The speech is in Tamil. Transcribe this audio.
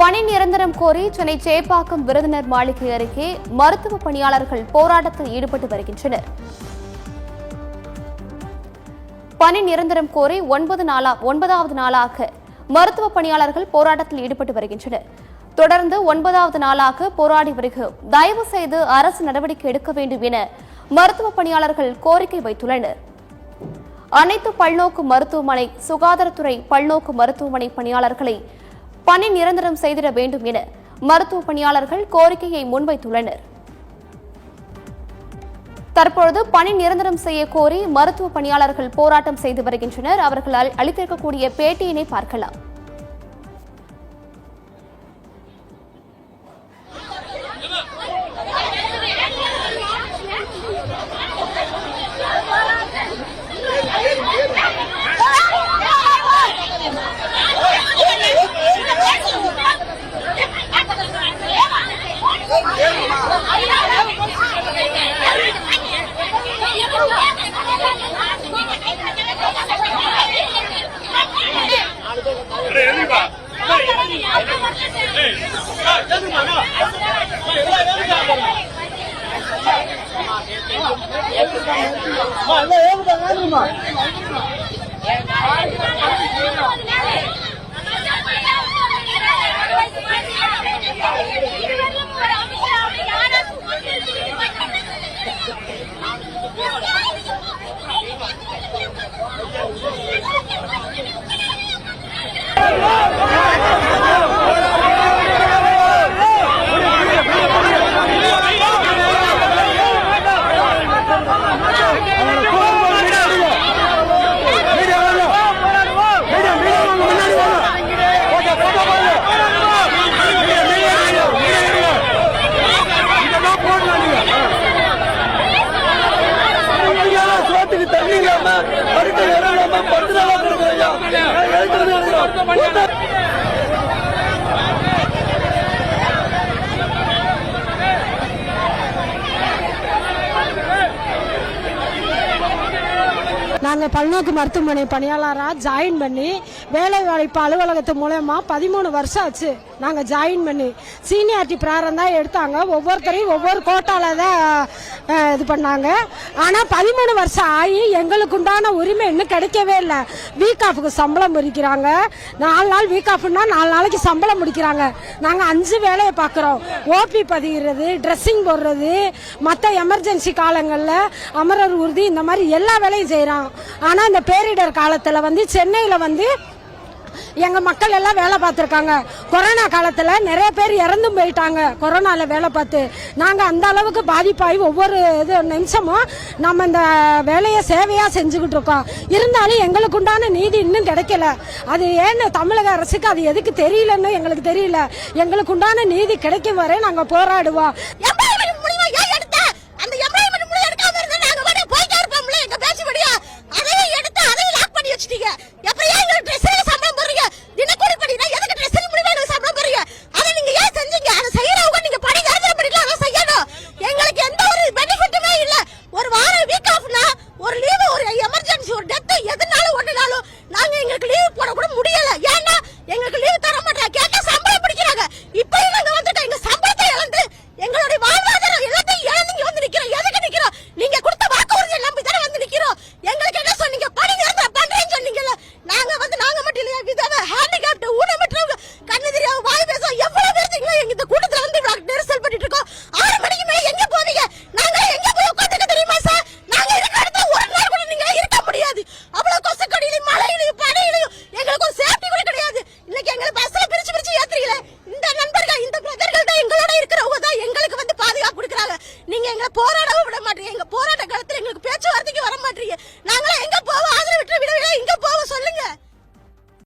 பணி நிரந்தரம் கோரி சென்னை சேப்பாக்கம் விருந்தினர் மாளிகை அருகே மருத்துவ பணியாளர்கள் போராட்டத்தில் ஈடுபட்டு வருகின்றனர். பணி நிரந்தரம் கோரி 9வது நாளாக மருத்துவ பணியாளர்கள் போராட்டத்தில் ஈடுபட்டு வருகின்றனர். தொடர்ந்து 9வது நாளாக போராடி வருகிறோம், தயவு செய்து அரசு நடவடிக்கை எடுக்க வேண்டும் என மருத்துவ பணியாளர்கள் கோரிக்கை வைத்துள்ளனர். அனைத்து பல்நோக்கு மருத்துவமனை, சுகாதாரத்துறை பல்நோக்கு மருத்துவமனை பணியாளர்களை பணி நிரந்தரம் செய்திட வேண்டும் என மருத்துவ பணியாளர்கள் கோரிக்கையை முன்வைத்துள்ளனர். தற்பொழுது பணி நிரந்தரம் செய்ய கோரி மருத்துவ பணியாளர்கள் போராட்டம் செய்து வருகின்றனர். அவர்கள் அளித்திருக்கக்கூடிய பேட்டியினை பார்க்கலாம். நாங்கள் பல்நோக்கு மருத்துவமனை பணியாளராக ஜாயின் பண்ணி வேலைவாய்ப்பு அலுவலகத்து மூலமா 13 வருஷம் ஆச்சு. நாங்கள் ஜாயின் பண்ணி சீனியாரிட்டி பிரகாரம் தான் எடுத்தாங்க. ஒவ்வொருத்தரையும் ஒவ்வொரு கோட்டால தான் இது பண்ணாங்க. ஆனால் 13 வருஷம் ஆகி எங்களுக்கு உண்டான உரிமை இன்னும் கிடைக்கவே இல்லை. வீக் ஆஃபுக்கு சம்பளம் முடிக்கிறாங்க. 4 நாள் வீக் ஆஃப்னா 4 நாளைக்கு சம்பளம் முடிக்கிறாங்க. நாங்கள் 5 வேலையை பார்க்குறோம். ஓபி பதிகிறது, ட்ரெஸ்ஸிங் போடுறது, மற்ற எமர்ஜென்சி காலங்களில் அமரர் ஊர்தி, இந்த மாதிரி எல்லா வேலையும் செய்கிறோம். ஆனால் இந்த பேரிடர் காலத்தில் சென்னையில் எங்க மக்கள் எல்லாம் வேலை பார்த்திருக்காங்க. கொரோனா காலத்துல நிறைய பேர் இறந்தும் போயிட்டாங்க. கொரோனால வேலை பார்த்து நாங்க அந்த அளவுக்கு பாதிப்பாகி ஒவ்வொரு நிமிஷமும் நம்ம இந்த வேலையை சேவையா செஞ்சுக்கிட்டு இருக்கோம். இருந்தாலும் எங்களுக்கு உண்டான நீதி இன்னும் கிடைக்கல. அது ஏன்னு தமிழக அரசுக்கு அது எதுக்கு தெரியலன்னு எங்களுக்கு தெரியல. எங்களுக்கு உண்டான நீதி கிடைக்கும் வரை நாங்க போராடுவோம்.